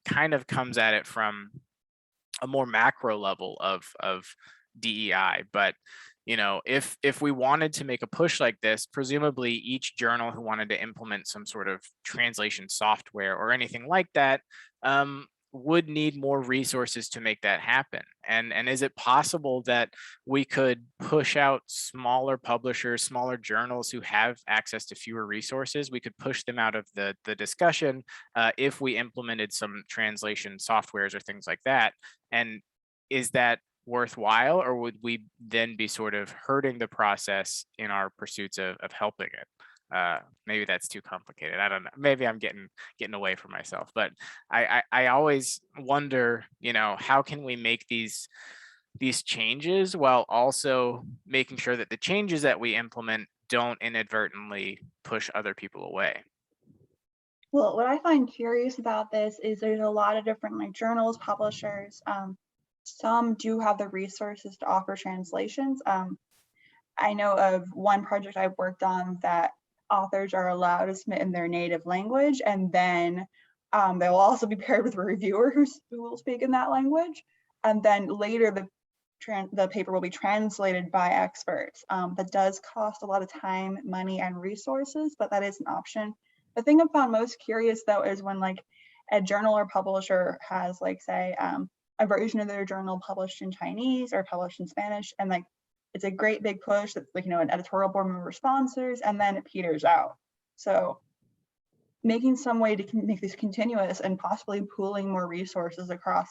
kind of comes at it from a more macro level of DEI. But you know, if we wanted to make a push like this, presumably each journal who wanted to implement some sort of translation software or anything like that would need more resources to make that happen. And is it possible that we could push out smaller publishers, smaller journals who have access to fewer resources? We could push them out of the discussion if we implemented some translation softwares or things like that. And is that worthwhile, or would we then be sort of hurting the process in our pursuits of helping it? Maybe that's too complicated. I don't know. Maybe I'm getting away from myself, but I always wonder, you know, how can we make these changes while also making sure that the changes that we implement don't inadvertently push other people away? Well, what I find curious about this is there's a lot of different like journals, publishers. Some do have the resources to offer translations. I know of one project I've worked on that authors are allowed to submit in their native language, and then they will also be paired with a reviewer who will speak in that language. And then later the paper will be translated by experts. That does cost a lot of time, money, and resources, but that is an option. The thing I found most curious though is when like a journal or publisher has like, say, a version of their journal published in Chinese or published in Spanish, and like it's a great big push that's like, an editorial board member sponsors, and then it peters out. So making some way to make this continuous and possibly pooling more resources across,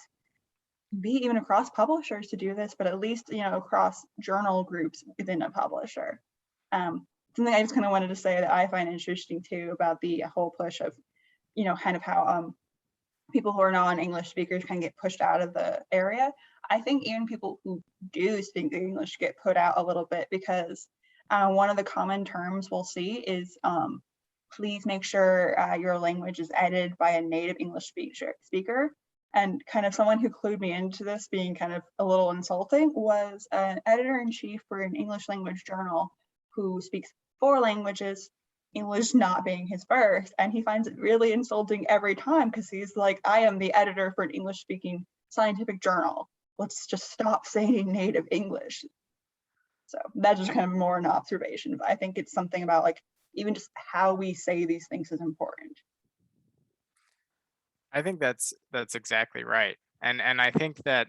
even across publishers to do this, but at least, across journal groups within a publisher. Something I just kind of wanted to say that I find interesting too about the whole push of, kind of how people who are non-English speakers can get pushed out of the area. I think even people who do speak English get put out a little bit, because one of the common terms we'll see is please make sure your language is edited by a native English speaker. And kind of someone who clued me into this being kind of a little insulting was an editor-in-chief for an English language journal who speaks 4 languages, English not being his first, and he finds it really insulting every time because he's like, I am the editor for an English-speaking scientific journal. Let's just stop saying native English. So that's just kind of more an observation, but I think it's something about like even just how we say these things is important. I think that's exactly right. And I think that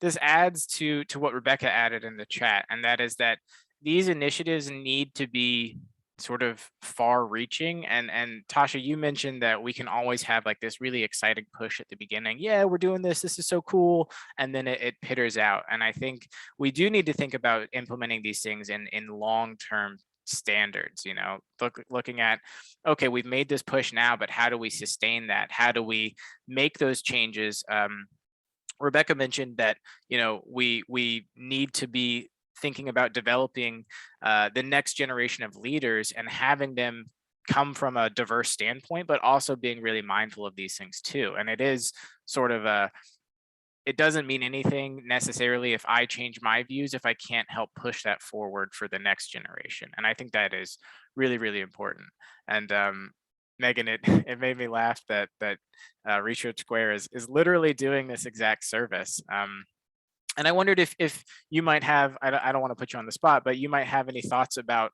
this adds to what Rebecca added in the chat, and that is that these initiatives need to be sort of far reaching. And Tasha, you mentioned that we can always have like this really exciting push at the beginning. Yeah, we're doing this. This is so cool. And then it peters out. And I think we do need to think about implementing these things in long-term standards, looking at, okay, we've made this push now, but how do we sustain that? How do we make those changes? Rebecca mentioned that, we need to be thinking about developing the next generation of leaders and having them come from a diverse standpoint, but also being really mindful of these things too. And it is sort of it doesn't mean anything necessarily if I change my views, if I can't help push that forward for the next generation. And I think that is really, really important. And Megan, it made me laugh that Research Square is literally doing this exact service. And I wondered if you might have, I don't want to put you on the spot, but you might have any thoughts about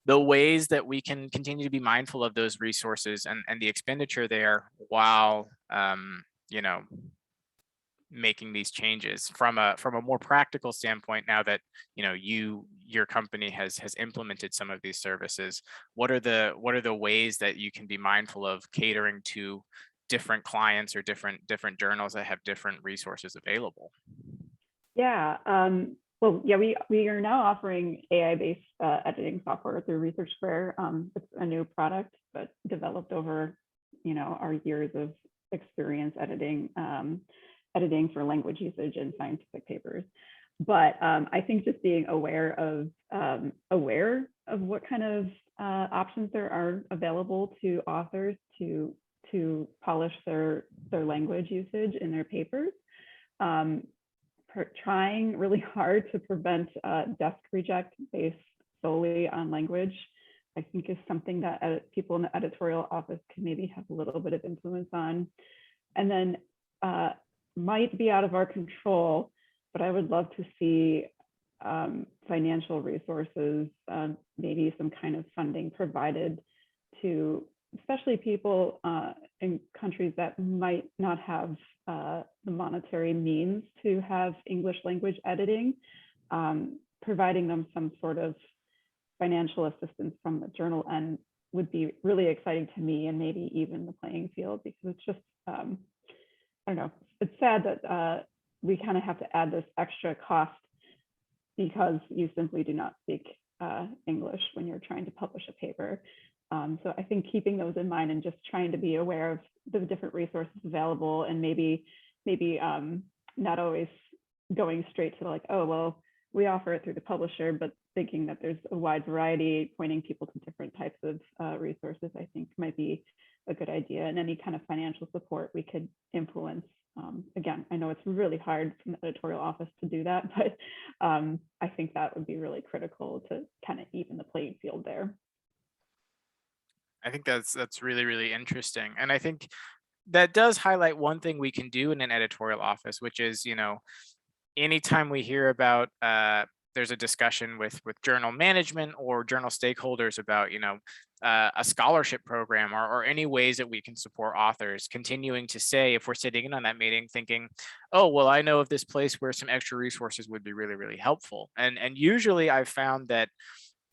the ways that we can continue to be mindful of those resources and the expenditure there while, making these changes from a more practical standpoint. Now that your company has implemented some of these services, what are the ways that you can be mindful of catering to different clients or different journals that have different resources available? Yeah. Well, yeah, we are now offering AI-based editing software through Research Square. It's a new product, but developed over our years of experience editing for language usage in scientific papers. But I think just being aware of what kind of options there are available to authors to polish their language usage in their papers, trying really hard to prevent desk reject based solely on language, I think is something that people in the editorial office can maybe have a little bit of influence on. And then might be out of our control, but I would love to see financial resources, maybe some kind of funding provided to especially people in countries that might not have the monetary means to have English language editing, providing them some sort of financial assistance from the journal end would be really exciting to me, and maybe even the playing field, because it's just, I don't know, it's sad that we kind of have to add this extra cost because you simply do not speak English when you're trying to publish a paper. So I think keeping those in mind and just trying to be aware of the different resources available, and maybe not always going straight to like, oh, well, we offer it through the publisher, but thinking that there's a wide variety, pointing people to different types of resources, I think might be a good idea. And any kind of financial support we could influence. Again, I know it's really hard from the editorial office to do that, but I think that would be really critical to kind of even the playing field there. I think that's really, really interesting. And I think that does highlight one thing we can do in an editorial office, which is, anytime we hear about there's a discussion with journal management or journal stakeholders about, a scholarship program or any ways that we can support authors, continuing to say, if we're sitting in on that meeting thinking, oh, well, I know of this place where some extra resources would be really, really helpful. And usually I've found that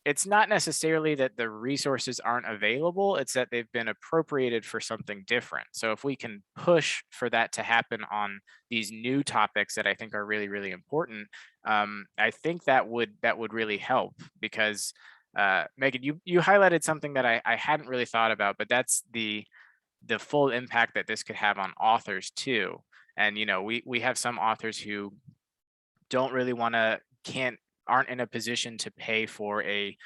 it's not necessarily that the resources aren't available, it's that they've been appropriated for something different. So if we can push for that to happen on these new topics that I think are really, really important, I think that would really help, because Megan, you highlighted something that I hadn't really thought about, but that's the full impact that this could have on authors too. And we have some authors who don't really want to, aren't in a position to pay for a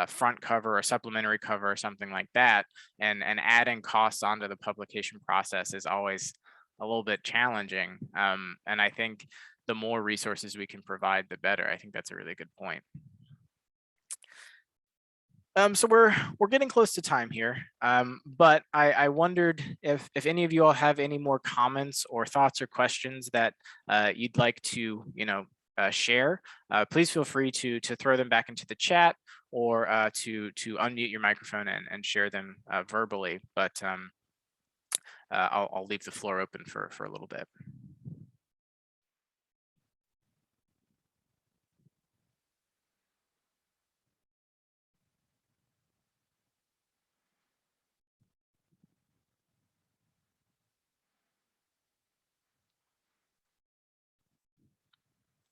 front cover or supplementary cover or something like that, and adding costs onto the publication process is always a little bit challenging. And I think the more resources we can provide, the better. I think that's a really good point. So we're getting close to time here, but I wondered if any of you all have any more comments or thoughts or questions that you'd like to share. Please feel free to throw them back into the chat, or to unmute your microphone and share them verbally. But I'll leave the floor open for a little bit.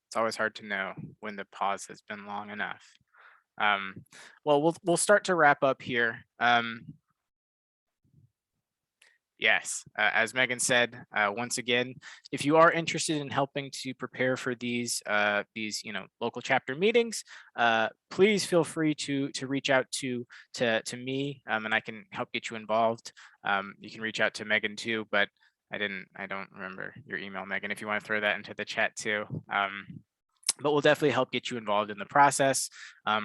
It's always hard to know when the pause has been long enough. Well, we'll start to wrap up here. Yes, as Megan said, once again, if you are interested in helping to prepare for these local chapter meetings, please feel free to reach out to me, and I can help get you involved. You can reach out to Megan too, but I don't remember your email, Megan, if you want to throw that into the chat too. But we'll definitely help get you involved in the process.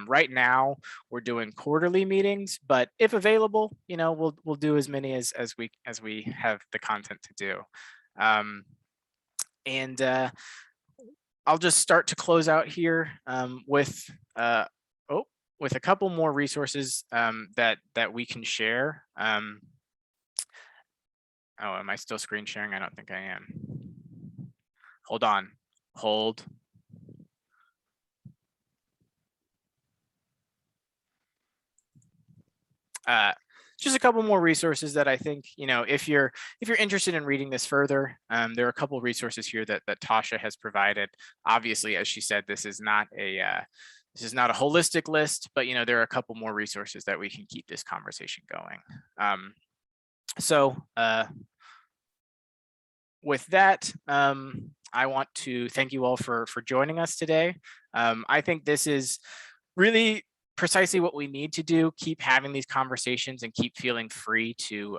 Right now, we're doing quarterly meetings, but if available, we'll do as many as we have the content to do. And I'll just start to close out here with a couple more resources that we can share. Oh, am I still screen sharing? I don't think I am. Hold on. Hold. Just a couple more resources that I think, if you're interested in reading this further, there are a couple of resources here that Tasha has provided. Obviously, as she said, this is not a holistic list, but there are a couple more resources that we can keep this conversation going. So with that, I want to thank you all for joining us today. I think this is really precisely what we need to do, keep having these conversations and keep feeling free to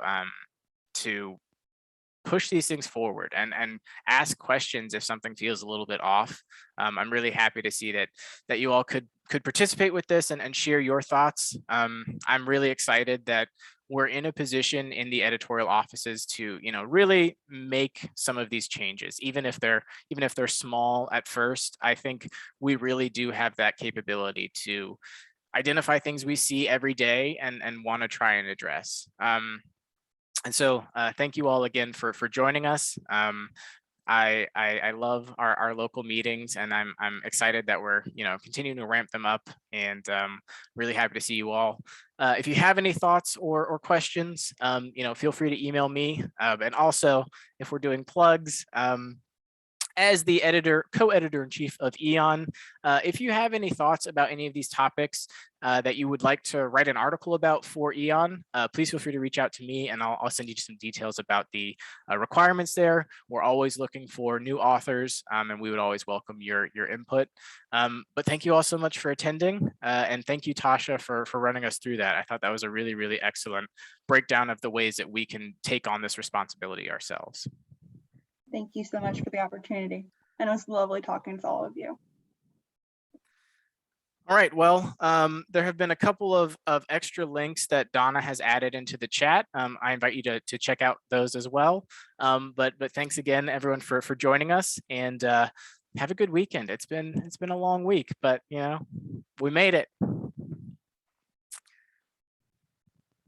push these things forward and ask questions if something feels a little bit off. I'm really happy to see that you all could participate with this and share your thoughts. I'm really excited that we're in a position in the editorial offices to really make some of these changes, even if they're small at first. I think we really do have that capability to identify things we see every day and want to try and address. And so thank you all again for joining us. I love our local meetings, and I'm excited that we're continuing to ramp them up, and really happy to see you all. If you have any thoughts or questions, feel free to email me. And also, if we're doing plugs, as the co-editor-in-chief of EON, if you have any thoughts about any of these topics that you would like to write an article about for EON, please feel free to reach out to me, and I'll send you some details about the requirements there. We're always looking for new authors, and we would always welcome your input. But thank you all so much for attending, and thank you, Tasha, for running us through that. I thought that was a really, really excellent breakdown of the ways that we can take on this responsibility ourselves. Thank you so much for the opportunity. And it was lovely talking to all of you. All right, well, there have been a couple of extra links that Donna has added into the chat. I invite you to check out those as well. But thanks again, everyone, for joining us, and have a good weekend. It's been a long week, but we made it.